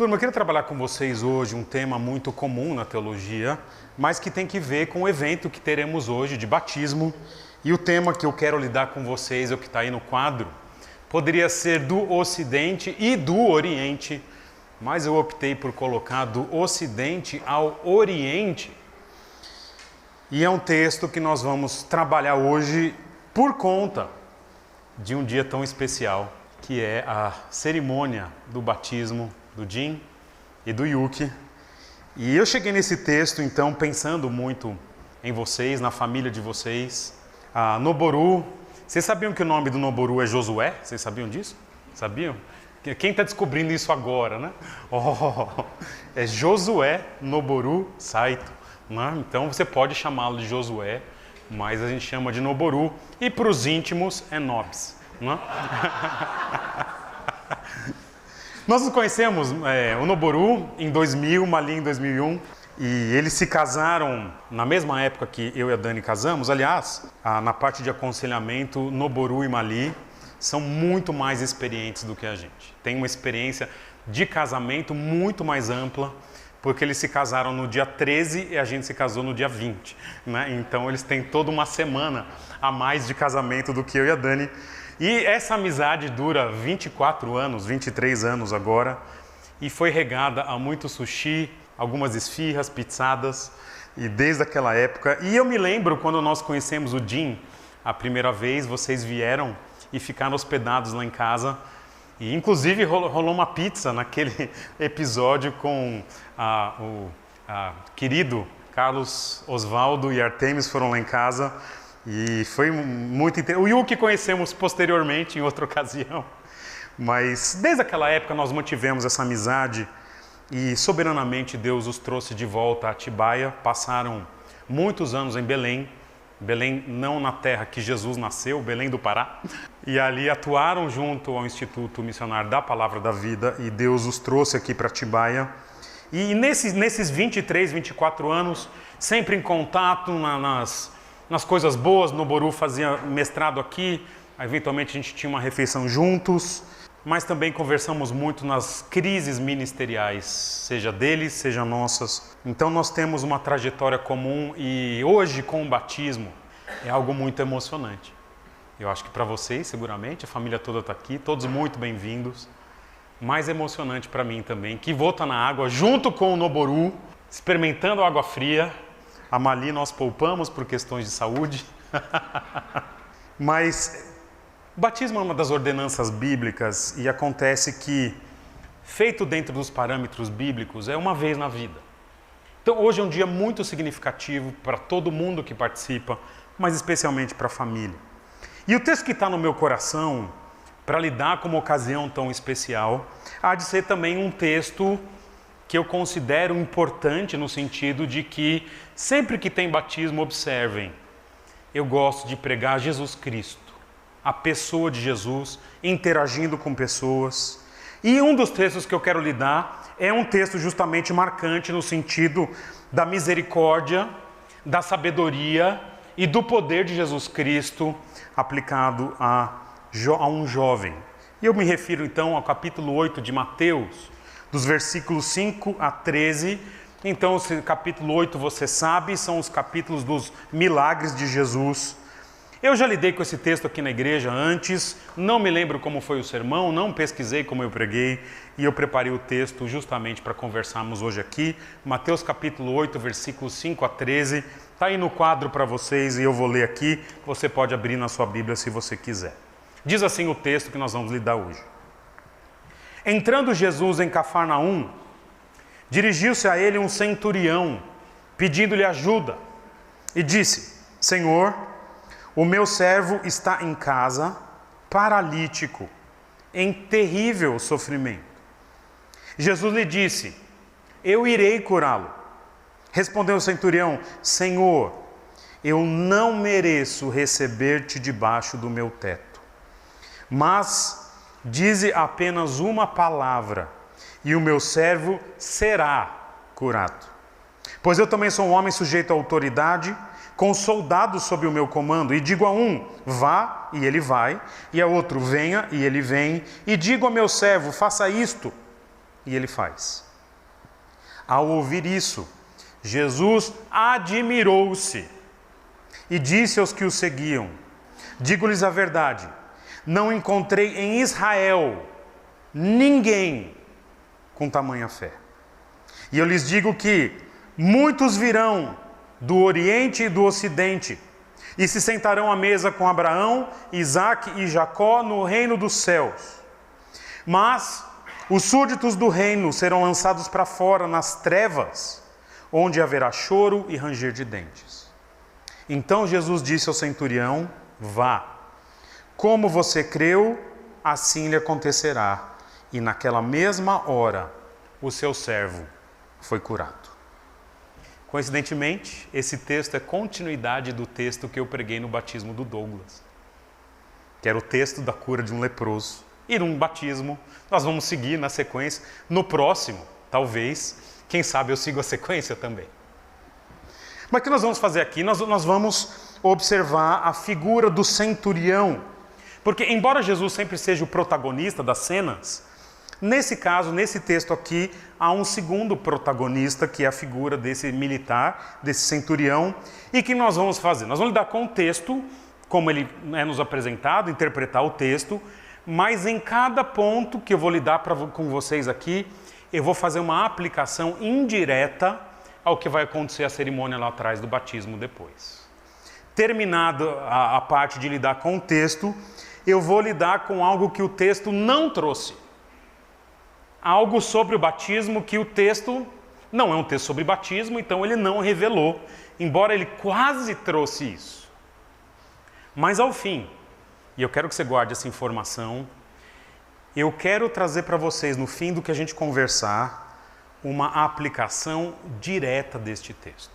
Turma, eu queria trabalhar com vocês hoje um tema muito comum na teologia, mas que tem que ver com o evento que teremos hoje de batismo. E o tema que eu quero lidar com vocês é o que está aí no quadro. Poderia ser do Ocidente e do Oriente, mas eu optei por colocar do Ocidente ao Oriente. E é um texto que nós vamos trabalhar hoje por conta de um dia tão especial, que é a cerimônia do batismo do Jim e do Yuki. E eu cheguei nesse texto, então, pensando muito em vocês, na família de vocês. Noboru, vocês sabiam que o nome do Noboru é Josué? Vocês sabiam disso? Sabiam? Quem está descobrindo isso agora, né? É Josué Noboru Saito, né? Então você pode chamá-lo de Josué, mas a gente chama de Noboru. E para os íntimos é Nobis, né? Nós nos conhecemos, o Noboru em 2000, Mali em 2001, e eles se casaram na mesma época que eu e a Dani casamos. Aliás, na parte de aconselhamento, Noboru e Mali são muito mais experientes do que a gente. Tem uma experiência de casamento muito mais ampla, porque eles se casaram no dia 13 e a gente se casou no dia 20, né? Então eles têm toda uma semana a mais de casamento do que eu e a Dani. E essa amizade dura 24 anos, 23 anos agora, e foi regada a muito sushi, algumas esfirras, pizzadas, e desde aquela época. E eu me lembro quando nós conhecemos o Jim a primeira vez, vocês vieram e ficaram hospedados lá em casa, e inclusive rolou uma pizza naquele episódio com o querido Carlos Osvaldo e Artemis foram lá em casa. E foi muito interessante. O Yuki conhecemos posteriormente em outra ocasião, mas desde aquela época nós mantivemos essa amizade e soberanamente Deus os trouxe de volta a Atibaia. Passaram muitos anos em Belém, não na terra que Jesus nasceu, Belém do Pará, e ali atuaram junto ao Instituto Missionário da Palavra da Vida, e Deus os trouxe aqui para Atibaia. E nesses 23, 24 anos, sempre em contato nas coisas boas. Noboru fazia mestrado aqui, eventualmente a gente tinha uma refeição juntos, mas também conversamos muito nas crises ministeriais, seja deles, seja nossas. Então nós temos uma trajetória comum e hoje com o batismo é algo muito emocionante. Eu acho que para vocês, seguramente, a família toda está aqui, todos muito bem-vindos. Mais emocionante para mim também, que vou estar na água junto com o Noboru, experimentando água fria. A Mali nós poupamos por questões de saúde, mas o batismo é uma das ordenanças bíblicas e acontece que, feito dentro dos parâmetros bíblicos, é uma vez na vida. Então hoje é um dia muito significativo para todo mundo que participa, mas especialmente para a família. E o texto que está no meu coração, para lidar com uma ocasião tão especial, há de ser também um texto que eu considero importante no sentido de que sempre que tem batismo, observem, eu gosto de pregar Jesus Cristo, a pessoa de Jesus, interagindo com pessoas. E um dos textos que eu quero lidar é um texto justamente marcante no sentido da misericórdia, da sabedoria e do poder de Jesus Cristo aplicado a um jovem. E eu me refiro então ao capítulo 8 de Mateus, dos versículos 5 a 13. Então, esse capítulo 8, você sabe, são os capítulos dos milagres de Jesus. Eu já lidei com esse texto aqui na igreja antes, não me lembro como foi o sermão, não pesquisei como eu preguei, e eu preparei o texto justamente para conversarmos hoje aqui. Mateus capítulo 8, versículos 5 a 13, está aí no quadro para vocês e eu vou ler aqui, você pode abrir na sua Bíblia se você quiser. Diz assim o texto que nós vamos lidar hoje. Entrando Jesus em Cafarnaum, dirigiu-se a ele um centurião, pedindo-lhe ajuda, e disse: Senhor, o meu servo está em casa, paralítico, em terrível sofrimento. Jesus lhe disse: eu irei curá-lo. Respondeu o centurião: Senhor, eu não mereço receber-te debaixo do meu teto, mas dize apenas uma palavra, e o meu servo será curado. Pois eu também sou um homem sujeito à autoridade, com soldados sob o meu comando, e digo a um, vá, e ele vai, e a outro, venha, e ele vem, e digo ao meu servo, faça isto, E ele faz. Ao ouvir isso, Jesus admirou-se e disse aos que o seguiam: digo-lhes a verdade, não encontrei em Israel ninguém com tamanha fé. E eu lhes digo que muitos virão do Oriente e do Ocidente e se sentarão à mesa com Abraão, Isaque e Jacó no reino dos céus. Mas os súditos do reino serão lançados para fora nas trevas, onde haverá choro e ranger de dentes. Então Jesus disse ao centurião: vá, como você creu, assim lhe acontecerá. E naquela mesma hora, o seu servo foi curado. Coincidentemente, esse texto é continuidade do texto que eu preguei no batismo do Douglas, que era o texto da cura de um leproso. E num batismo, nós vamos seguir na sequência. No próximo, talvez, quem sabe eu sigo a sequência também. Mas o que nós vamos fazer aqui? Nós vamos observar a figura do centurião. Porque, embora Jesus sempre seja o protagonista das cenas, nesse caso, nesse texto aqui, há um segundo protagonista, que é a figura desse militar, desse centurião. E que nós vamos fazer? Nós vamos lidar com o texto, como ele é nos apresentado, interpretar o texto, mas em cada ponto que eu vou lidar com vocês aqui, eu vou fazer uma aplicação indireta ao que vai acontecer a cerimônia lá atrás do batismo depois. Terminada a parte de lidar com o texto, eu vou lidar com algo que o texto não trouxe. Algo sobre o batismo que o texto não é um texto sobre batismo, então ele não revelou, embora ele quase trouxe isso. Mas ao fim, e eu quero que você guarde essa informação, eu quero trazer para vocês, no fim do que a gente conversar, uma aplicação direta deste texto.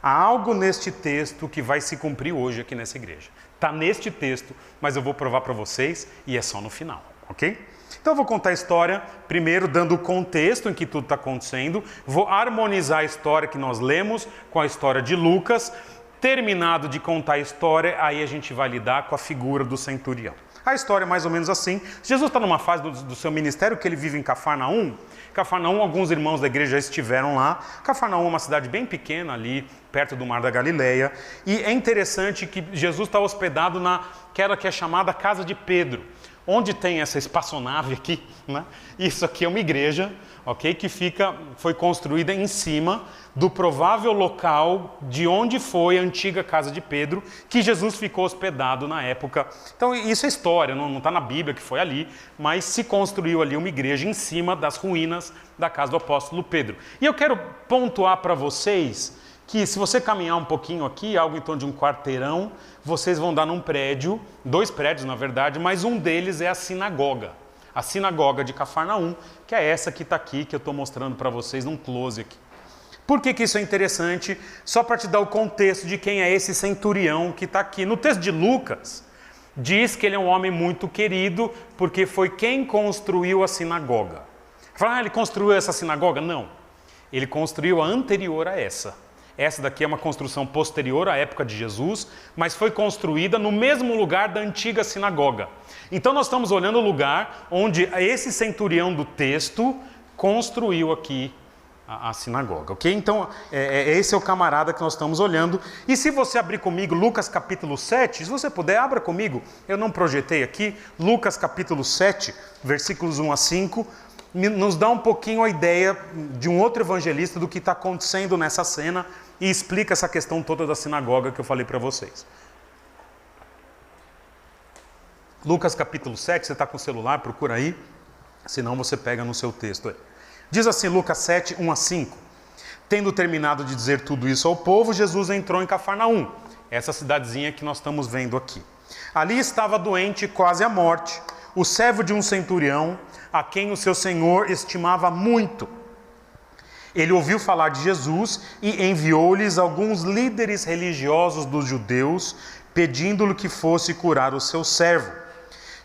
Há algo neste texto que vai se cumprir hoje aqui nessa igreja. Está neste texto, mas eu vou provar para vocês e é só no final, ok? Então eu vou contar a história, primeiro dando o contexto em que tudo está acontecendo, vou harmonizar a história que nós lemos com a história de Lucas. Terminado de contar a história, aí a gente vai lidar com a figura do centurião. A história é mais ou menos assim. Jesus está numa fase do seu ministério que ele vive em Cafarnaum. Cafarnaum, alguns irmãos da igreja já estiveram lá. Cafarnaum é uma cidade bem pequena ali, perto do Mar da Galileia. E é interessante que Jesus está hospedado naquela que é chamada Casa de Pedro, onde tem essa espaçonave aqui, né? Isso aqui é uma igreja, ok? Que foi construída em cima do provável local de onde foi a antiga casa de Pedro, que Jesus ficou hospedado na época. Então isso é história, não está na Bíblia que foi ali, mas se construiu ali uma igreja em cima das ruínas da casa do apóstolo Pedro. E eu quero pontuar para vocês que se você caminhar um pouquinho aqui, algo em torno de um quarteirão, vocês vão dar num prédio, 2 prédios na verdade, mas um deles é a sinagoga de Cafarnaum, que é essa que está aqui, que eu estou mostrando para vocês num close aqui. Por que isso é interessante? Só para te dar o contexto de quem é esse centurião que está aqui. No texto de Lucas, diz que ele é um homem muito querido, porque foi quem construiu a sinagoga. Fala, ele construiu essa sinagoga? Não. Ele construiu a anterior a essa. Essa daqui é uma construção posterior à época de Jesus, mas foi construída no mesmo lugar da antiga sinagoga. Então nós estamos olhando o lugar onde esse centurião do texto construiu aqui a sinagoga, ok? Então esse é o camarada que nós estamos olhando. E se você abrir comigo Lucas capítulo 7, se você puder, abra comigo, eu não projetei aqui, Lucas capítulo 7, versículos 1 a 5, nos dá um pouquinho a ideia de um outro evangelista do que está acontecendo nessa cena e explica essa questão toda da sinagoga que eu falei para vocês. Lucas capítulo 7, você está com o celular, procura aí, senão você pega no seu texto aí. Diz assim, Lucas 7, 1 a 5. Tendo terminado de dizer tudo isso ao povo, Jesus entrou em Cafarnaum, essa cidadezinha que nós estamos vendo aqui. Ali estava doente, quase à morte, o servo de um centurião, a quem o seu senhor estimava muito. Ele ouviu falar de Jesus e enviou-lhes alguns líderes religiosos dos judeus, pedindo-lhe que fosse curar o seu servo.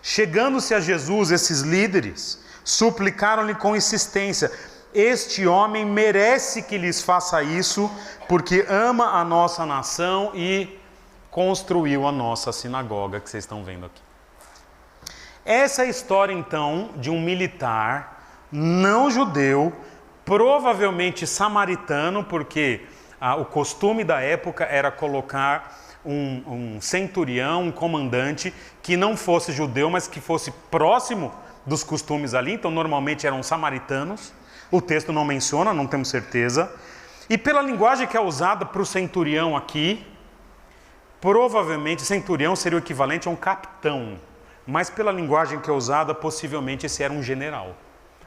Chegando-se a Jesus, esses líderes suplicaram-lhe com insistência: este homem merece que lhes faça isso, porque ama a nossa nação e construiu a nossa sinagoga que vocês estão vendo aqui. Essa é a história então de um militar não judeu, provavelmente samaritano, porque o costume da época era colocar um centurião, um comandante, que não fosse judeu, mas que fosse próximo dos costumes ali. Então, normalmente eram samaritanos. O texto não menciona, não temos certeza. E pela linguagem que é usada para o centurião aqui, provavelmente centurião seria o equivalente a um capitão. Mas pela linguagem que é usada, possivelmente esse era um general.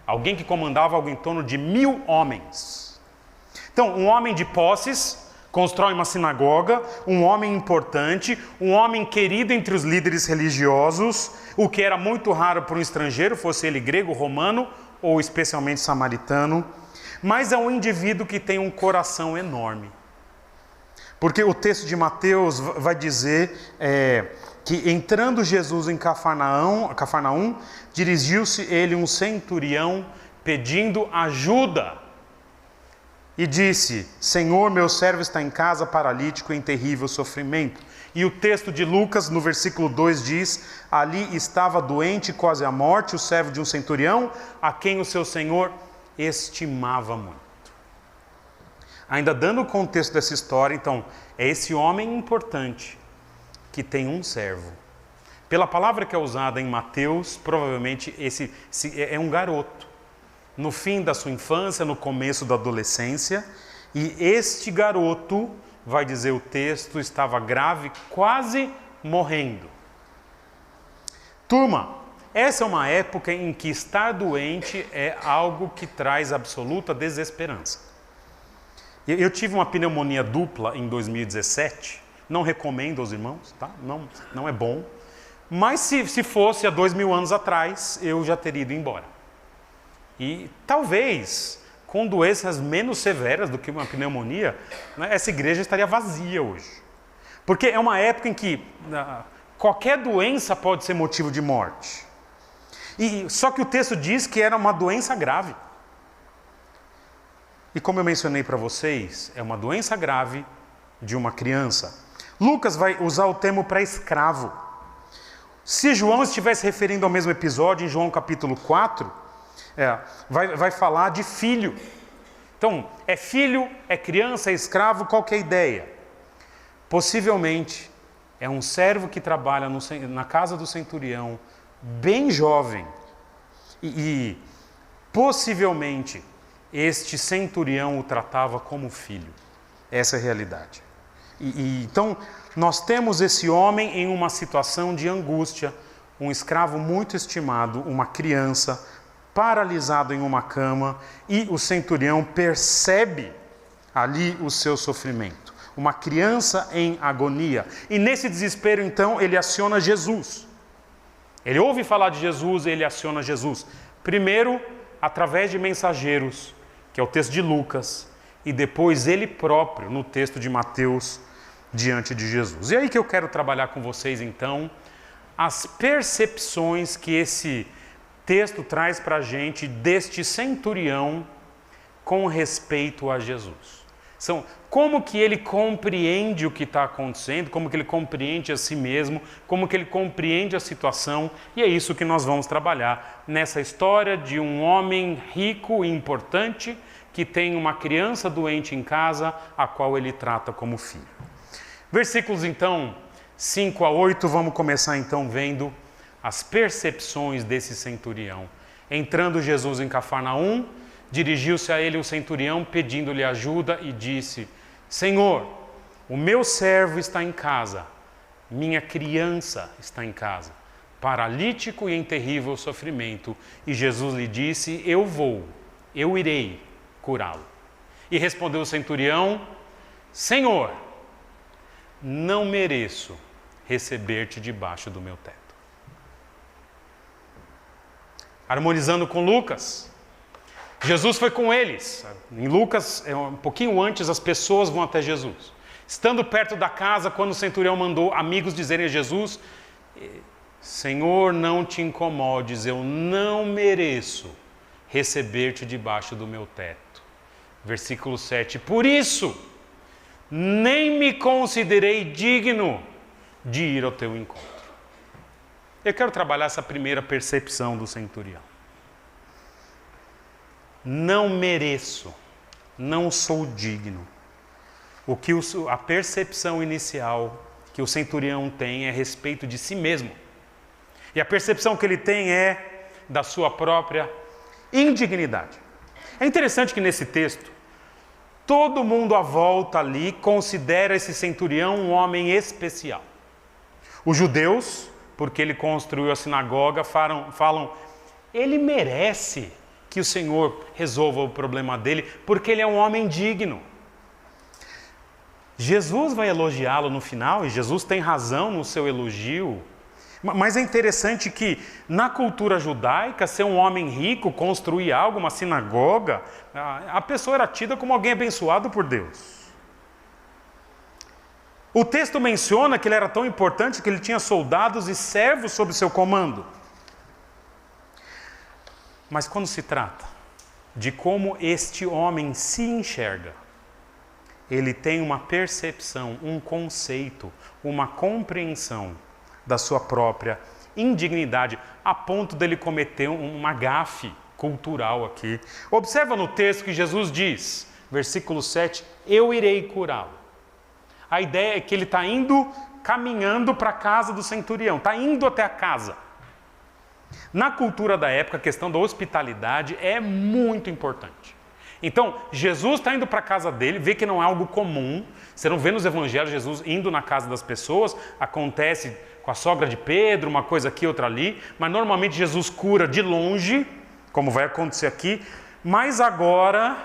Alguém que comandava algo em torno de 1000 homens. Então, um homem de posses, constrói uma sinagoga, um homem importante, um homem querido entre os líderes religiosos, o que era muito raro para um estrangeiro, fosse ele grego, romano ou especialmente samaritano, mas é um indivíduo que tem um coração enorme. Porque o texto de Mateus vai dizer que entrando Jesus em Cafarnaum, dirigiu-se ele um centurião pedindo ajuda. E disse: Senhor, meu servo está em casa, paralítico em terrível sofrimento. E o texto de Lucas, no versículo 2, diz: ali estava doente, quase à morte, o servo de um centurião, a quem o seu senhor estimava muito. Ainda dando o contexto dessa história, então, é esse homem importante que tem um servo. Pela palavra que é usada em Mateus, provavelmente esse é um garoto. No fim da sua infância, no começo da adolescência, e este garoto, vai dizer o texto, estava grave, quase morrendo. Turma, essa é uma época em que estar doente é algo que traz absoluta desesperança. Eu tive uma pneumonia dupla em 2017, não recomendo aos irmãos, tá? Não é bom, mas se fosse há 2000 anos atrás, eu já teria ido embora. E talvez, com doenças menos severas do que uma pneumonia, né, essa igreja estaria vazia hoje. Porque é uma época em que qualquer doença pode ser motivo de morte. Só que o texto diz que era uma doença grave. E como eu mencionei para vocês, é uma doença grave de uma criança. Lucas vai usar o termo para escravo. Se João estivesse referindo ao mesmo episódio, em João capítulo 4... vai falar de filho. Então, é filho, é criança, é escravo, qual que é a ideia? Possivelmente, é um servo que trabalha na casa do centurião, bem jovem. E possivelmente, este centurião o tratava como filho. Essa é a realidade. Então, nós temos esse homem em uma situação de angústia, um escravo muito estimado, uma criança, paralisado em uma cama, e o centurião percebe ali o seu sofrimento. Uma criança em agonia. E nesse desespero, então, ele aciona Jesus. Ele ouve falar de Jesus e ele aciona Jesus. Primeiro, através de mensageiros, que é o texto de Lucas, e depois ele próprio, no texto de Mateus, diante de Jesus. E aí que eu quero trabalhar com vocês, então, as percepções que esse texto traz para a gente deste centurião com respeito a Jesus. São como que ele compreende o que está acontecendo, como que ele compreende a si mesmo, como que ele compreende a situação, e é isso que nós vamos trabalhar nessa história de um homem rico e importante que tem uma criança doente em casa, a qual ele trata como filho. Versículos então 5 a 8, vamos começar então vendo as percepções desse centurião. Entrando Jesus em Cafarnaum, dirigiu-se a ele o centurião pedindo-lhe ajuda e disse: Senhor, o meu servo está em casa, minha criança está em casa, paralítico e em terrível sofrimento. E Jesus lhe disse: eu irei curá-lo. E respondeu o centurião: Senhor, não mereço receber-te debaixo do meu teto. Harmonizando com Lucas, Jesus foi com eles. Em Lucas, um pouquinho antes, as pessoas vão até Jesus. Estando perto da casa, quando o centurião mandou amigos dizerem a Jesus: Senhor, não te incomodes, eu não mereço receber-te debaixo do meu teto. Versículo 7, por isso, nem me considerei digno de ir ao teu encontro. Eu quero trabalhar essa primeira percepção do centurião. não mereço, não sou digno. A percepção inicial que o centurião tem é a respeito de si mesmo. E a percepção que ele tem é da sua própria indignidade. É interessante que nesse texto, todo mundo à volta ali considera esse centurião um homem especial. Os judeus, porque ele construiu a sinagoga, falam, ele merece que o Senhor resolva o problema dele, porque ele é um homem digno. Jesus vai elogiá-lo no final, e Jesus tem razão no seu elogio. Mas é interessante que, na cultura judaica, ser um homem rico, construir algo, uma sinagoga, a pessoa era tida como alguém abençoado por Deus. O texto menciona que ele era tão importante que ele tinha soldados e servos sob seu comando. Mas quando se trata de como este homem se enxerga, ele tem uma percepção, um conceito, uma compreensão da sua própria indignidade, a ponto dele cometer uma gafe cultural aqui. Observa no texto que Jesus diz, versículo 7, eu irei curá-lo. A ideia é que ele está caminhando para a casa do centurião, está indo até a casa. Na cultura da época, a questão da hospitalidade é muito importante. Então, Jesus está indo para a casa dele, vê que não é algo comum. Você não vê nos evangelhos Jesus indo na casa das pessoas, acontece com a sogra de Pedro, uma coisa aqui, outra ali, mas normalmente Jesus cura de longe, como vai acontecer aqui, mas agora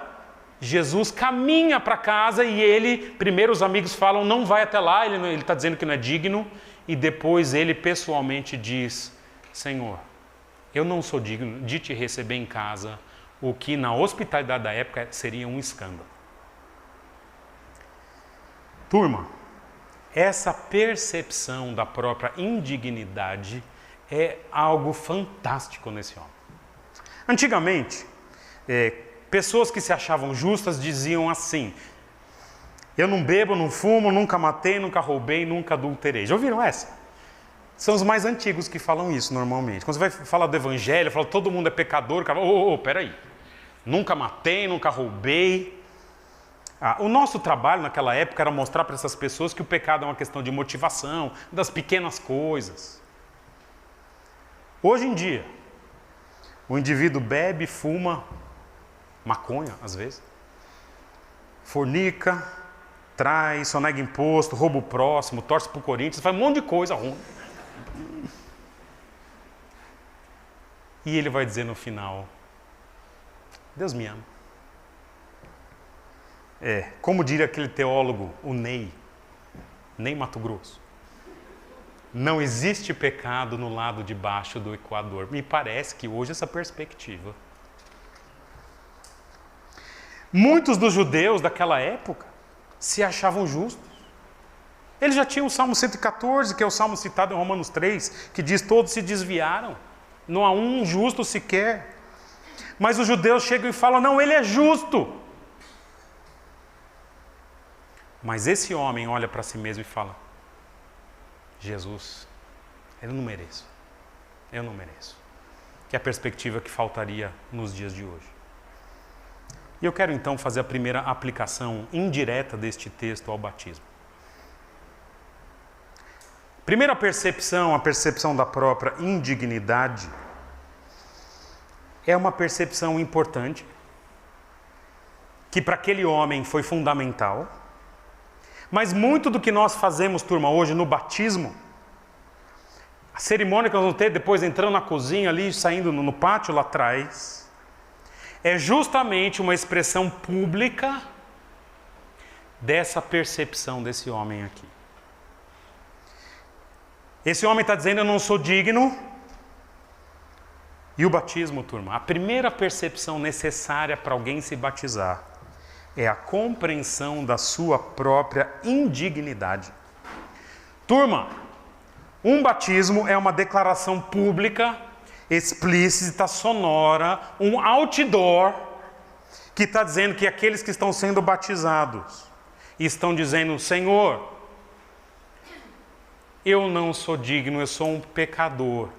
Jesus caminha para casa e ele, primeiro os amigos falam, não vai até lá, ele está dizendo que não é digno, e depois ele pessoalmente diz, Senhor, eu não sou digno de te receber em casa, o que na hospitalidade da época seria um escândalo. Turma, essa percepção da própria indignidade é algo fantástico nesse homem. Antigamente, pessoas que se achavam justas diziam assim, eu não bebo, não fumo, nunca matei, nunca roubei, nunca adulterei. Já ouviram essa? São os mais antigos que falam isso normalmente. Quando você vai falar do evangelho, fala todo mundo é pecador, o cara fala, peraí, nunca matei, nunca roubei. O nosso trabalho naquela época era mostrar para essas pessoas que o pecado é uma questão de motivação, das pequenas coisas. Hoje em dia, o indivíduo bebe, fuma, maconha às vezes, fornica, trai, sonega imposto, rouba o próximo, torce para o Corinthians, faz um monte de coisa ruim. E ele vai dizer no final, Deus me ama. Como diria aquele teólogo, o Ney Mato Grosso, não existe pecado no lado de baixo do Equador. Me parece que hoje essa perspectiva. Muitos dos judeus daquela época se achavam justos. Eles já tinham o Salmo 114, que é o Salmo citado em Romanos 3, que diz, todos se desviaram, não há um justo sequer. Mas os judeus chegam e falam, não, ele é justo. Mas esse homem olha para si mesmo e fala, Jesus, eu não mereço. Que é a perspectiva que faltaria nos dias de hoje. E eu quero então fazer a primeira aplicação indireta deste texto ao batismo. Primeira percepção, a percepção da própria indignidade, é uma percepção importante, que para aquele homem foi fundamental, mas muito do que nós fazemos, turma, hoje no batismo, a cerimônia que nós vamos ter depois entrando na cozinha ali, saindo no pátio lá atrás, é justamente uma expressão pública dessa percepção desse homem aqui. Esse homem está dizendo, eu não sou digno. E o batismo, turma, a primeira percepção necessária para alguém se batizar é a compreensão da sua própria indignidade. Turma, um batismo é uma declaração pública, explícita, sonora, um outdoor, que está dizendo que aqueles que estão sendo batizados estão dizendo, Senhor, eu não sou digno, eu sou um pecador.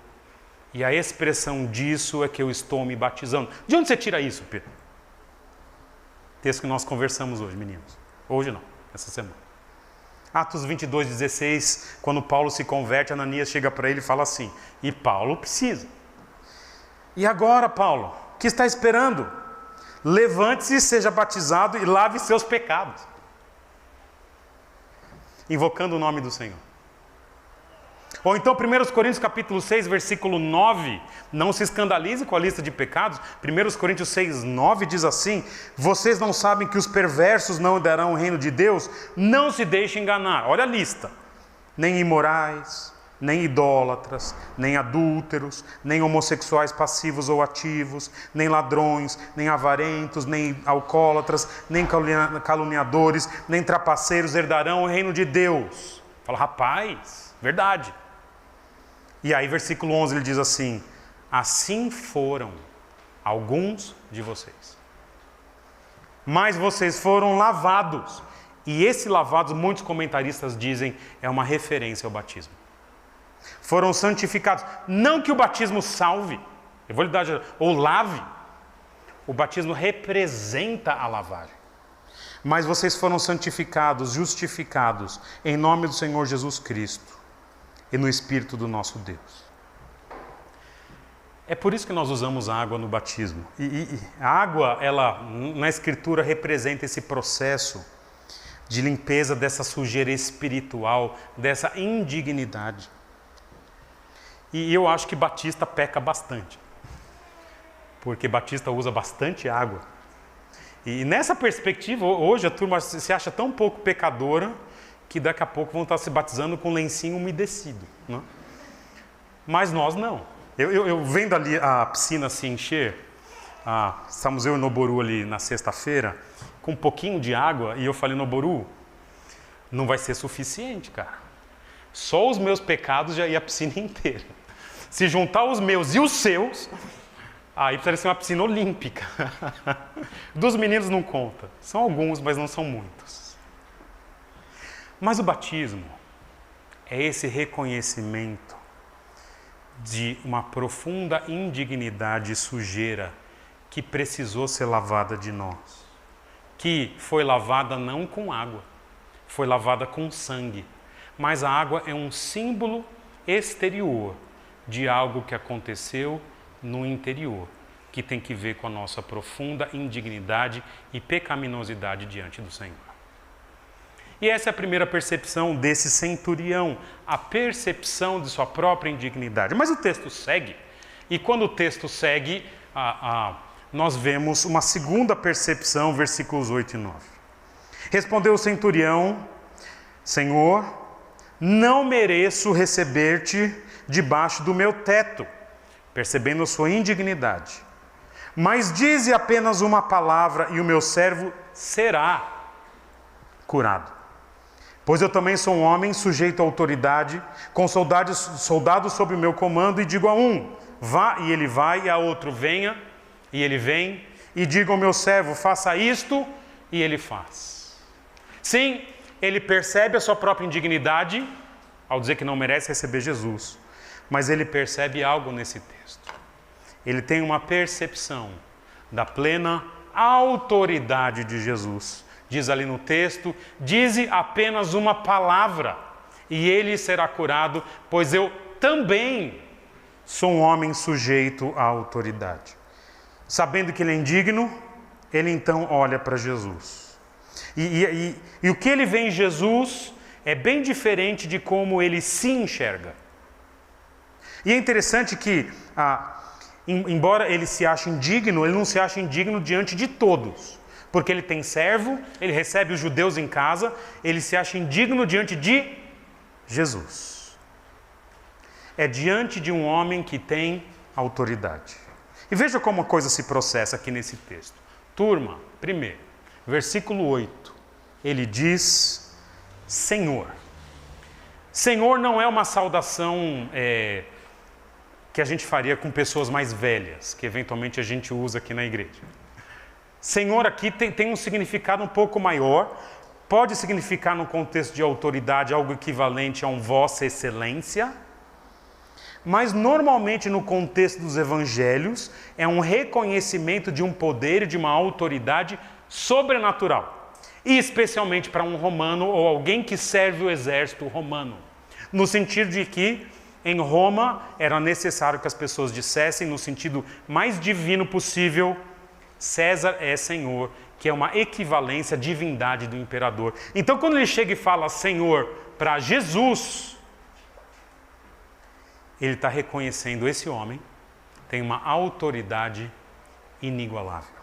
E a expressão disso é que eu estou me batizando. De onde você tira isso, Pedro? Texto que nós conversamos hoje, meninos. Hoje não, essa semana. Atos 22:16, quando Paulo se converte, Ananias chega para ele e fala assim: e Paulo precisa. E agora, Paulo, o que está esperando? Levante-se, seja batizado e lave seus pecados. Invocando o nome do Senhor. Ou então 1 Coríntios capítulo 6, versículo 9, não se escandalize com a lista de pecados. 1 Coríntios 6, 9 diz assim: vocês não sabem que os perversos não herdarão o reino de Deus? Não se deixem enganar. Olha a lista: nem imorais, nem idólatras, nem adúlteros, nem homossexuais passivos ou ativos, nem ladrões, nem avarentos, nem alcoólatras, nem caluniadores, nem trapaceiros herdarão o reino de Deus. Fala, rapaz, verdade. E aí versículo 11 ele diz assim: assim foram alguns de vocês, mas vocês foram lavados. E esse lavados, muitos comentaristas dizem, é uma referência ao batismo. Foram santificados. Não que o batismo salve, eu vou lhe dar, ou lave. O batismo representa a lavagem. Mas vocês foram santificados, justificados, em nome do Senhor Jesus Cristo e no Espírito do nosso Deus. É por isso que nós usamos a água no batismo. E a água, ela, na Escritura, representa esse processo de limpeza dessa sujeira espiritual, dessa indignidade. E eu acho que Batista peca bastante, porque Batista usa bastante água. E nessa perspectiva, hoje a turma se acha tão pouco pecadora que daqui a pouco vão estar se batizando com lencinho umedecido, né? Mas nós não. Eu vendo ali a piscina se encher, estamos eu e Noboru ali na sexta-feira, com um pouquinho de água, e eu falei, Noboru, não vai ser suficiente, cara. Só os meus pecados já ia a piscina inteira. Se juntar os meus e os seus, aí precisa ser uma piscina olímpica. Dos meninos não conta. São alguns, mas não são muitos. Mas o batismo é esse reconhecimento de uma profunda indignidade e sujeira que precisou ser lavada de nós. Que foi lavada não com água, foi lavada com sangue. Mas a água é um símbolo exterior de algo que aconteceu no interior, que tem que ver com a nossa profunda indignidade e pecaminosidade diante do Senhor. E essa é a primeira percepção desse centurião, a percepção de sua própria indignidade. Mas o texto segue, e quando o texto segue, nós vemos uma segunda percepção, versículos 8 e 9. Respondeu o centurião: Senhor, não mereço receber-te debaixo do meu teto, percebendo sua indignidade. Mas dize apenas uma palavra e o meu servo será curado. Pois eu também sou um homem sujeito à autoridade, com soldados sob o meu comando, e digo a um, vá, e ele vai, e a outro, venha, e ele vem, e digo ao meu servo, faça isto, e ele faz. Sim, ele percebe a sua própria indignidade, ao dizer que não merece receber Jesus, mas ele percebe algo nesse texto. Ele tem uma percepção da plena autoridade de Jesus. Diz ali no texto, dize apenas uma palavra e ele será curado, pois eu também sou um homem sujeito à autoridade. Sabendo que ele é indigno, ele então olha para Jesus. E o que ele vê em Jesus é bem diferente de como ele se enxerga. E é interessante que, embora ele se ache indigno, ele não se acha indigno diante de todos. Porque ele tem servo, ele recebe os judeus em casa, ele se acha indigno diante de Jesus. É diante de um homem que tem autoridade. E veja como a coisa se processa aqui nesse texto. Turma, primeiro, versículo 8, ele diz, Senhor. Senhor não é uma saudação que a gente faria com pessoas mais velhas, que eventualmente a gente usa aqui na igreja. Senhor aqui tem um significado um pouco maior, pode significar no contexto de autoridade algo equivalente a um Vossa Excelência, mas normalmente no contexto dos evangelhos é um reconhecimento de um poder e de uma autoridade sobrenatural, e especialmente para um romano ou alguém que serve o exército romano, no sentido de que em Roma era necessário que as pessoas dissessem, no sentido mais divino possível, César é Senhor, que é uma equivalência à divindade do imperador. Então, quando ele chega e fala Senhor para Jesus, ele está reconhecendo esse homem tem uma autoridade inigualável.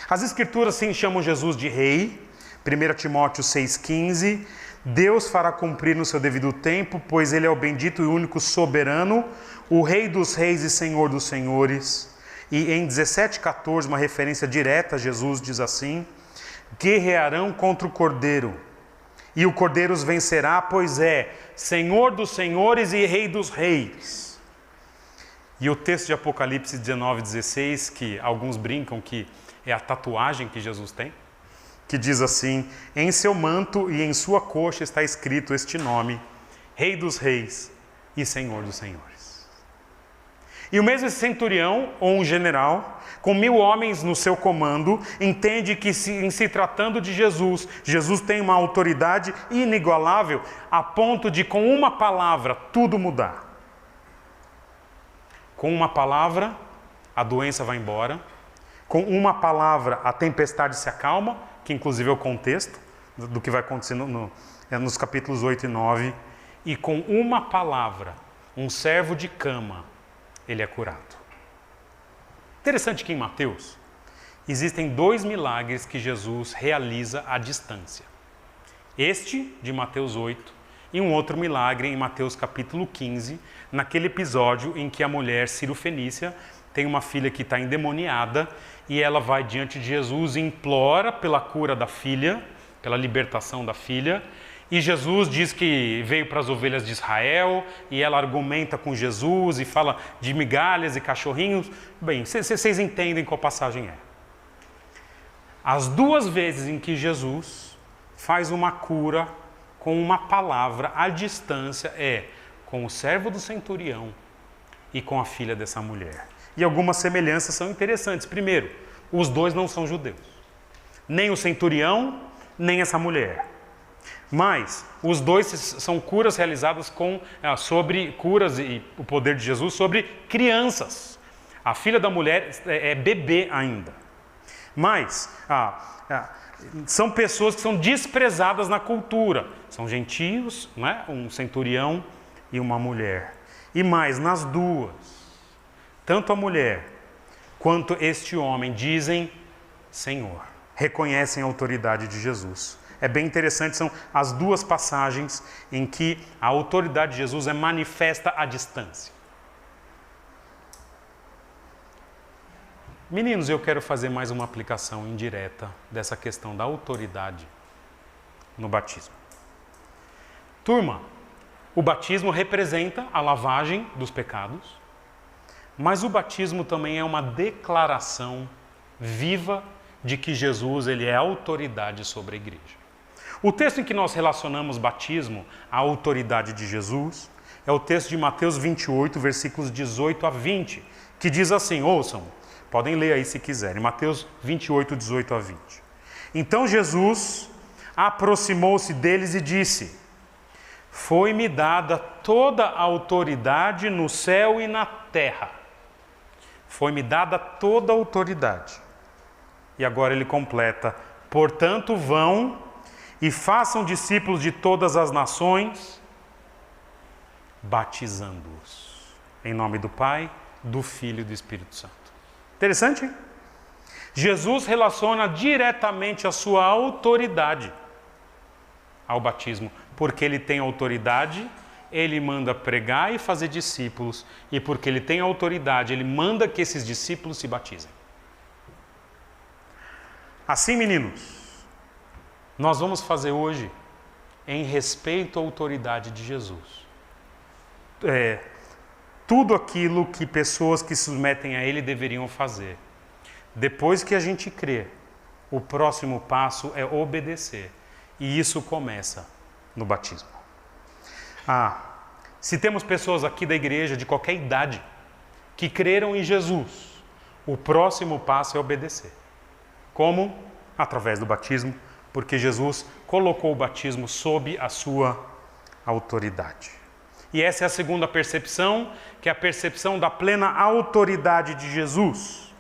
As Escrituras sim chamam Jesus de rei. 1 Timóteo 6,15, Deus fará cumprir no seu devido tempo, pois Ele é o bendito e único soberano, o Rei dos reis e Senhor dos senhores. E em 17,14, uma referência direta, Jesus diz assim, guerrearão contra o Cordeiro, e o Cordeiro os vencerá, pois é Senhor dos senhores e Rei dos reis. E o texto de Apocalipse 19,16, que alguns brincam que é a tatuagem que Jesus tem, que diz assim, em seu manto e em sua coxa está escrito este nome, Rei dos reis e Senhor dos senhores. E o mesmo centurião, ou um general, com 1000 homens no seu comando, entende que em se tratando de Jesus, Jesus tem uma autoridade inigualável, a ponto de com uma palavra tudo mudar. Com uma palavra, a doença vai embora. Com uma palavra, a tempestade se acalma, que inclusive é o contexto do que vai acontecer nos capítulos 8 e 9. E com uma palavra, um servo de cama, ele é curado. Interessante que em Mateus, existem 2 milagres que Jesus realiza à distância. Este, de Mateus 8, e um outro milagre em Mateus capítulo 15, naquele episódio em que a mulher cirofenícia tem uma filha que está endemoniada e ela vai diante de Jesus e implora pela cura da filha, pela libertação da filha. E Jesus diz que veio para as ovelhas de Israel e ela argumenta com Jesus e fala de migalhas e cachorrinhos. Bem, vocês entendem qual passagem é. As 2 vezes em que Jesus faz uma cura com uma palavra à distância é com o servo do centurião e com a filha dessa mulher. E algumas semelhanças são interessantes. Primeiro, os 2 não são judeus. Nem o centurião, nem essa mulher. Mas os 2 são curas realizadas sobre curas e o poder de Jesus sobre crianças. A filha da mulher é bebê ainda. Mas são pessoas que são desprezadas na cultura. São gentios, né? Um centurião e uma mulher. E mais, nas 2, tanto a mulher quanto este homem dizem Senhor, reconhecem a autoridade de Jesus. É bem interessante, são as 2 passagens em que a autoridade de Jesus é manifesta à distância. Meninos, eu quero fazer mais uma aplicação indireta dessa questão da autoridade no batismo. Turma, o batismo representa a lavagem dos pecados, mas o batismo também é uma declaração viva de que Jesus ele é autoridade sobre a igreja. O texto em que nós relacionamos batismo à autoridade de Jesus é o texto de Mateus 28, versículos 18 a 20, que diz assim, ouçam, podem ler aí se quiserem, Mateus 28, 18 a 20. Então Jesus aproximou-se deles e disse, foi-me dada toda a autoridade no céu e na terra. Foi-me dada toda a autoridade. E agora ele completa, portanto vão e façam discípulos de todas as nações, batizando-os em nome do Pai, do Filho e do Espírito Santo. Interessante, hein? Jesus relaciona diretamente a sua autoridade ao batismo, porque ele tem autoridade, ele manda pregar e fazer discípulos, e porque ele tem autoridade, ele manda que esses discípulos se batizem. Assim, meninos, nós vamos fazer hoje em respeito à autoridade de Jesus. Tudo aquilo que pessoas que se submetem a ele deveriam fazer. Depois que a gente crê, o próximo passo é obedecer. E isso começa no batismo. Se temos pessoas aqui da igreja de qualquer idade que creram em Jesus, o próximo passo é obedecer. Como? através do batismo, porque Jesus colocou o batismo sob a sua autoridade. E essa é a segunda percepção, que é a percepção da plena autoridade de Jesus.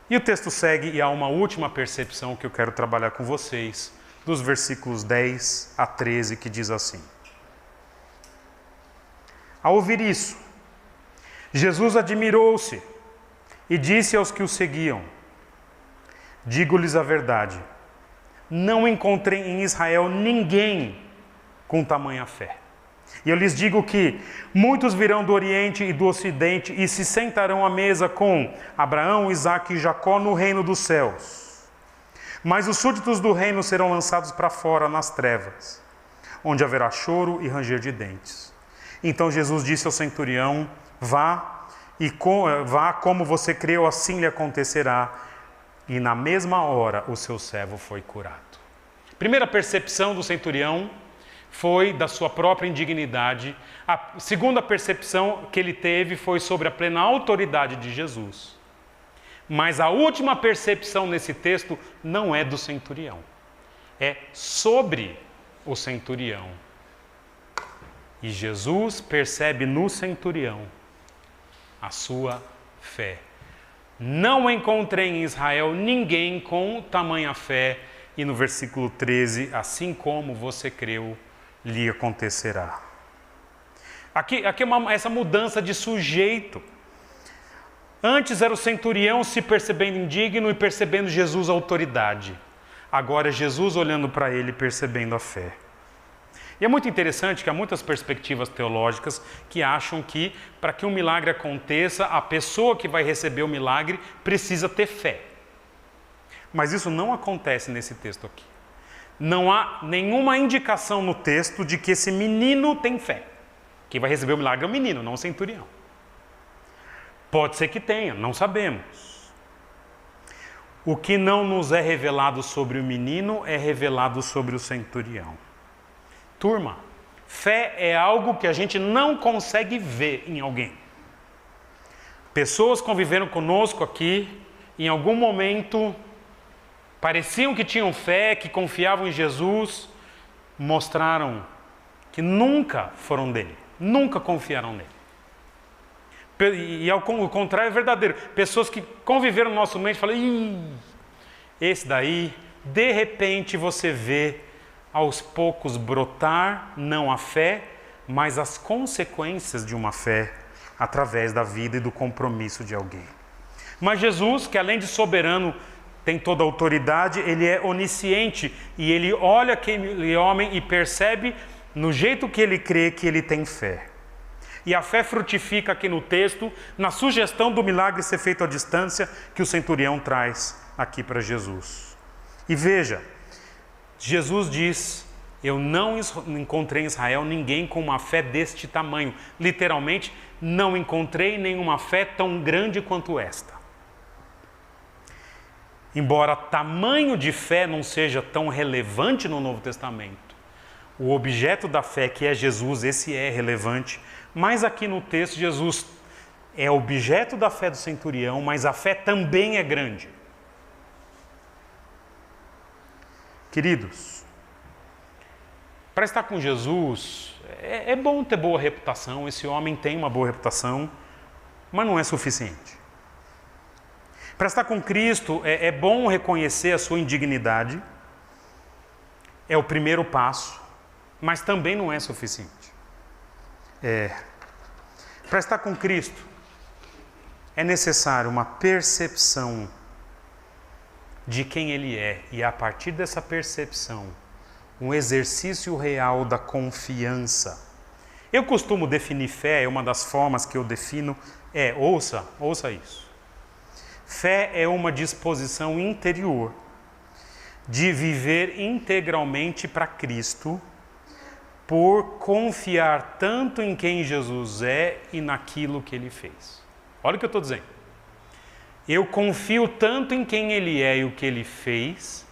E o texto segue e há uma última percepção que eu quero trabalhar com vocês, dos versículos 10 a 13, que diz assim: Ao ouvir isso, Jesus admirou-se e disse aos que o seguiam: Digo-lhes a verdade, não encontrei em Israel ninguém com tamanha fé. E eu lhes digo que muitos virão do Oriente e do Ocidente e se sentarão à mesa com Abraão, Isaque e Jacó no reino dos céus. Mas os súditos do reino serão lançados para fora nas trevas, onde haverá choro e ranger de dentes. Então Jesus disse ao centurião: Vá, como você creu, assim lhe acontecerá. E na mesma hora o seu servo foi curado. Primeira percepção do centurião foi da sua própria indignidade. A segunda percepção que ele teve foi sobre a plena autoridade de Jesus. Mas a última percepção nesse texto não é do centurião. É sobre o centurião. E Jesus percebe no centurião a sua fé. Não encontrei em Israel ninguém com tamanha fé. E no versículo 13, assim como você creu, lhe acontecerá. Aqui essa mudança de sujeito. Antes era o centurião se percebendo indigno e percebendo Jesus a autoridade. Agora é Jesus olhando para ele e percebendo a fé. E é muito interessante que há muitas perspectivas teológicas que acham que, para que um milagre aconteça, a pessoa que vai receber o milagre precisa ter fé. Mas isso não acontece nesse texto aqui. Não há nenhuma indicação no texto de que esse menino tem fé. Quem vai receber o milagre é o menino, não o centurião. Pode ser que tenha, não sabemos. O que não nos é revelado sobre o menino é revelado sobre o centurião. Turma, fé é algo que a gente não consegue ver em alguém. Pessoas conviveram conosco aqui, em algum momento pareciam que tinham fé, que confiavam em Jesus, mostraram que nunca foram dele, nunca confiaram nele. E ao contrário é verdadeiro. Pessoas que conviveram no nosso meio e falam: esse daí, de repente você vê aos poucos brotar não a fé, mas as consequências de uma fé através da vida e do compromisso de alguém. Mas Jesus, que além de soberano, tem toda a autoridade, ele é onisciente e ele olha aquele homem e percebe no jeito que ele crê que ele tem fé. E a fé frutifica aqui no texto, na sugestão do milagre ser feito à distância que o centurião traz aqui para Jesus. E veja, Jesus diz: eu não encontrei em Israel ninguém com uma fé deste tamanho. Literalmente, não encontrei nenhuma fé tão grande quanto esta. Embora tamanho de fé não seja tão relevante no Novo Testamento, o objeto da fé, que é Jesus, esse é relevante. Mas aqui no texto, Jesus é objeto da fé do centurião, mas a fé também é grande. Queridos, para estar com Jesus, é bom ter boa reputação. Esse homem tem uma boa reputação, mas não é suficiente. Para estar com Cristo, é bom reconhecer a sua indignidade. É o primeiro passo, mas também não é suficiente. Para estar com Cristo, é necessário uma percepção de quem Ele é, e a partir dessa percepção, um exercício real da confiança. Eu costumo definir fé, uma das formas que eu defino ouça isso. Fé é uma disposição interior de viver integralmente para Cristo, por confiar tanto em quem Jesus é e naquilo que Ele fez. Olha o que eu estou dizendo. Eu confio tanto em quem Ele é e o que Ele fez,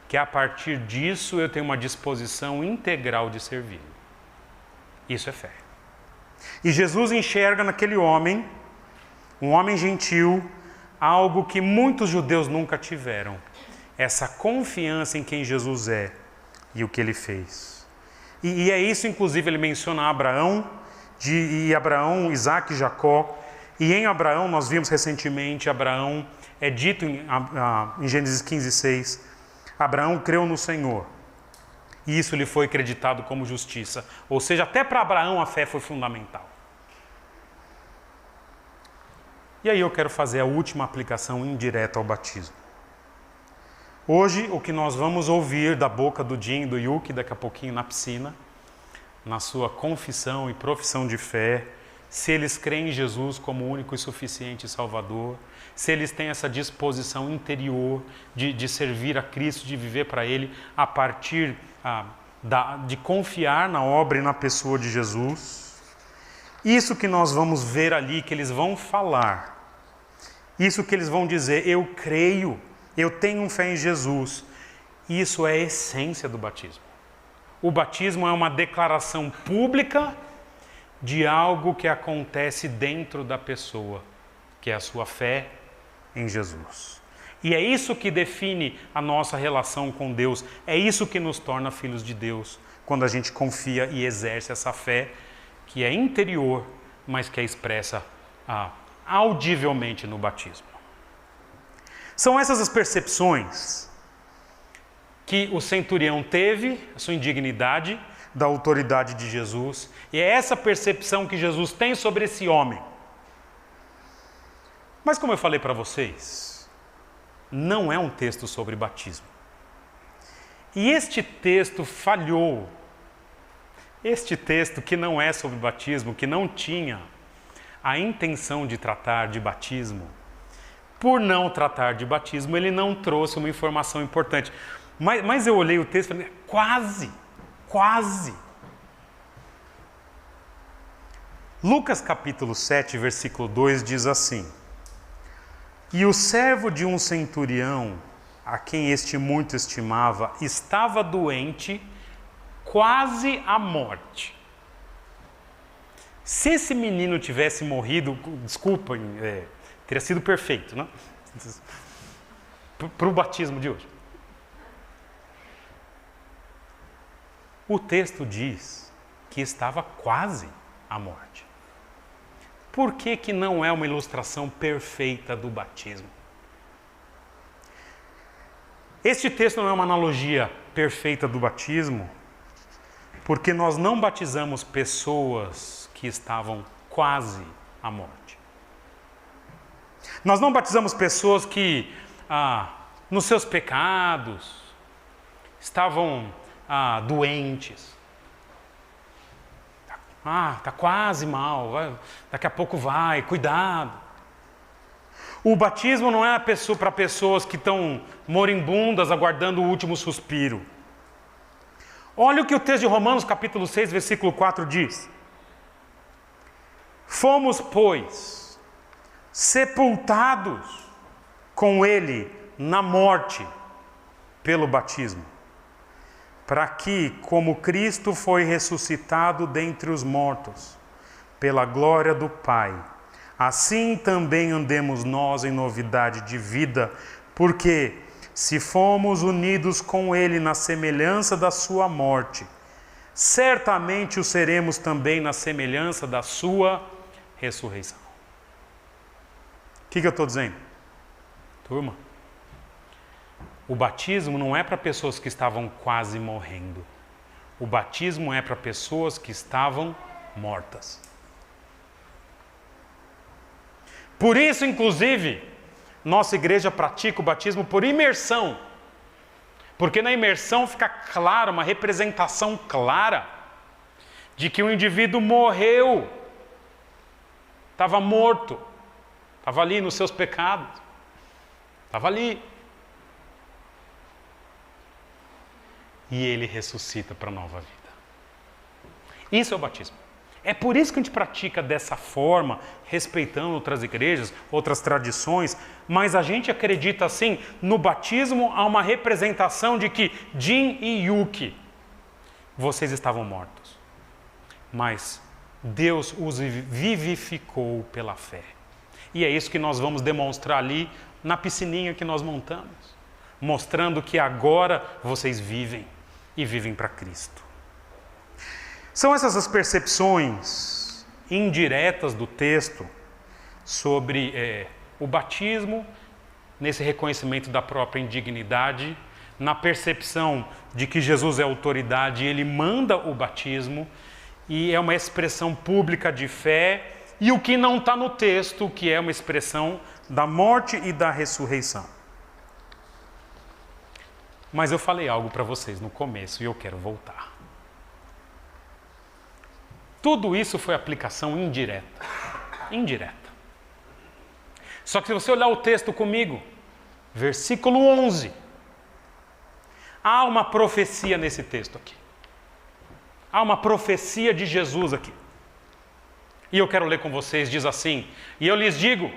que a partir disso eu tenho uma disposição integral de servi-lo. Isso é fé. E Jesus enxerga naquele homem, um homem gentil, algo que muitos judeus nunca tiveram. essa confiança em quem Jesus é e o que ele fez. E é isso, inclusive, ele menciona Abraão, Abraão, Isaac e Jacó. E em Abraão, nós vimos recentemente, Abraão, é dito em Gênesis 15:6, Abraão creu no Senhor, e isso lhe foi acreditado como justiça. Ou seja, até para Abraão a fé foi fundamental. E aí eu quero fazer a última aplicação indireta ao batismo. Hoje, o que nós vamos ouvir da boca do Jim e do Yuki, daqui a pouquinho na piscina, na sua confissão e profissão de fé, se eles creem em Jesus como único e suficiente Salvador, se eles têm essa disposição interior de servir a Cristo, de viver para Ele, a partir de confiar na obra e na pessoa de Jesus. Isso que nós vamos ver ali, que eles vão falar, isso que eles vão dizer, eu creio, eu tenho fé em Jesus, isso é a essência do batismo. O batismo é uma declaração pública de algo que acontece dentro da pessoa, que é a sua fé em Jesus. E é isso que define a nossa relação com Deus, é isso que nos torna filhos de Deus, quando a gente confia e exerce essa fé que é interior, mas que é expressa audivelmente no batismo. São essas as percepções que o centurião teve, a sua indignidade, da autoridade de Jesus, e é essa percepção que Jesus tem sobre esse homem. Mas como eu falei para vocês, não é um texto sobre batismo. E este texto falhou. Este texto que não é sobre batismo, que não tinha a intenção de tratar de batismo, por não tratar de batismo, ele não trouxe uma informação importante. Mas eu olhei o texto e falei, quase. Lucas capítulo 7, versículo 2 diz assim: E o servo de um centurião, a quem este muito estimava, estava doente, quase à morte. Se esse menino tivesse morrido, desculpem, teria sido perfeito, né? Para o batismo de hoje. O texto diz que estava quase à morte. Por que não é uma ilustração perfeita do batismo? Este texto não é uma analogia perfeita do batismo, porque nós não batizamos pessoas que estavam quase à morte. Nós não batizamos pessoas que, nos seus pecados, estavam doentes. Está quase mal, daqui a pouco vai, cuidado. O batismo não é para pessoas que estão moribundas, aguardando o último suspiro. Olha o que o texto de Romanos capítulo 6, versículo 4 diz. Fomos, pois, sepultados com ele na morte pelo batismo, para que, como Cristo foi ressuscitado dentre os mortos, pela glória do Pai, assim também andemos nós em novidade de vida, porque, se fomos unidos com Ele na semelhança da sua morte, certamente o seremos também na semelhança da sua ressurreição. O que eu estou dizendo? Turma, o batismo não é para pessoas que estavam quase morrendo. O batismo é para pessoas que estavam mortas. Por isso, inclusive, nossa igreja pratica o batismo por imersão. Porque na imersão fica clara, uma representação clara de que o indivíduo morreu, estava morto, estava ali nos seus pecados, estava ali. E ele ressuscita para a nova vida. Isso é o batismo. É por isso que a gente pratica dessa forma, respeitando outras igrejas, outras tradições, mas a gente acredita assim, no batismo há uma representação de que Jim e Yuki, vocês estavam mortos, mas Deus os vivificou pela fé. E é isso que nós vamos demonstrar ali na piscininha que nós montamos. mostrando que agora vocês vivem e vivem para Cristo. São essas as percepções indiretas do texto sobre o batismo, nesse reconhecimento da própria indignidade, na percepção de que Jesus é autoridade e Ele manda o batismo, e é uma expressão pública de fé, e o que não está no texto, que é uma expressão da morte e da ressurreição. Mas eu falei algo para vocês no começo e eu quero voltar. Tudo isso foi aplicação indireta. Indireta. Só que se você olhar o texto comigo, versículo 11, há uma profecia nesse texto aqui. Há uma profecia de Jesus aqui. E eu quero ler com vocês, diz assim: e eu lhes digo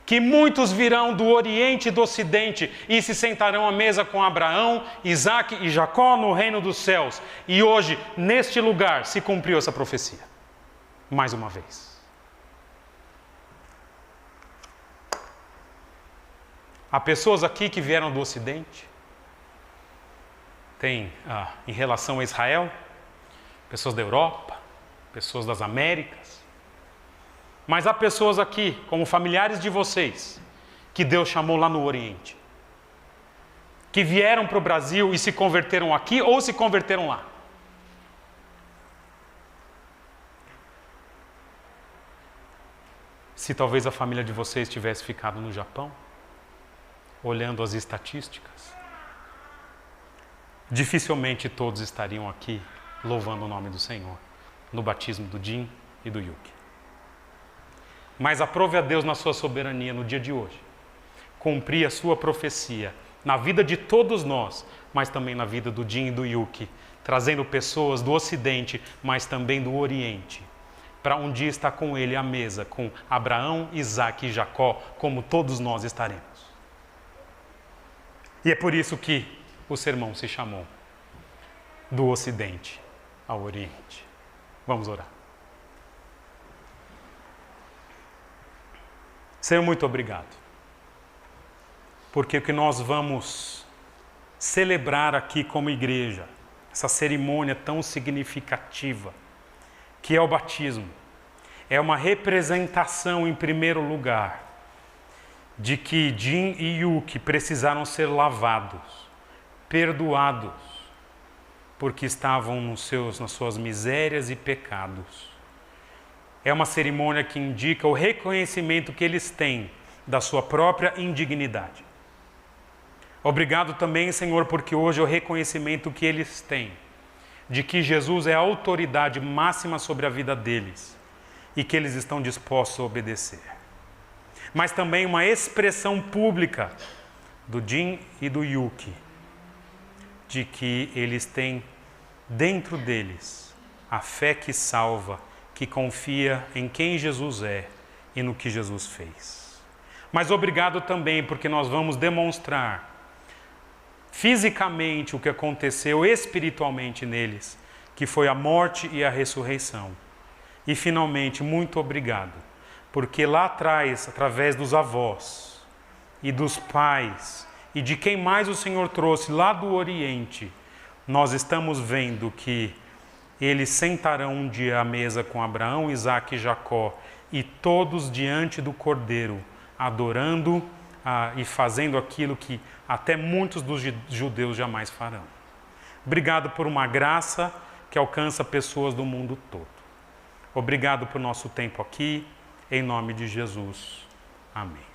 que muitos virão do Oriente e do Ocidente e se sentarão à mesa com Abraão, Isaque e Jacó no reino dos céus. E hoje, neste lugar, se cumpriu essa profecia. Mais uma vez. Há pessoas aqui que vieram do Ocidente. Tem, em relação a Israel, pessoas da Europa, pessoas das Américas. Mas há pessoas aqui, como familiares de vocês, que Deus chamou lá no Oriente, que vieram para o Brasil e se converteram aqui ou se converteram lá. Se talvez a família de vocês tivesse ficado no Japão, olhando as estatísticas, dificilmente todos estariam aqui louvando o nome do Senhor, no batismo do Jim e do Yuki. Mas aprove a Deus na sua soberania no dia de hoje, cumprir a sua profecia na vida de todos nós, mas também na vida do Jim e do Yuki, trazendo pessoas do Ocidente, mas também do Oriente, para um dia estar com ele à mesa, com Abraão, Isaque e Jacó, como todos nós estaremos. E é por isso que o sermão se chamou do Ocidente ao Oriente. Vamos orar. Senhor, muito obrigado. Porque o que nós vamos celebrar aqui como igreja, essa cerimônia tão significativa, que é o batismo, é uma representação, em primeiro lugar, de que Jim e Yuki precisaram ser lavados, perdoados, porque estavam nas suas misérias e pecados. É uma cerimônia que indica o reconhecimento que eles têm da sua própria indignidade. Obrigado também, Senhor, porque hoje é o reconhecimento que eles têm de que Jesus é a autoridade máxima sobre a vida deles e que eles estão dispostos a obedecer. Mas também uma expressão pública do Jim e do Yuki, de que eles têm dentro deles a fé que salva, que confia em quem Jesus é e no que Jesus fez. Mas obrigado também porque nós vamos demonstrar fisicamente o que aconteceu espiritualmente neles, que foi a morte e a ressurreição. E finalmente, muito obrigado, porque lá atrás, através dos avós e dos pais e de quem mais o Senhor trouxe lá do Oriente, nós estamos vendo que eles sentarão um dia à mesa com Abraão, Isaque e Jacó, e todos diante do Cordeiro, adorando e fazendo aquilo que até muitos dos judeus jamais farão. Obrigado por uma graça que alcança pessoas do mundo todo. Obrigado por nosso tempo aqui, em nome de Jesus. Amém.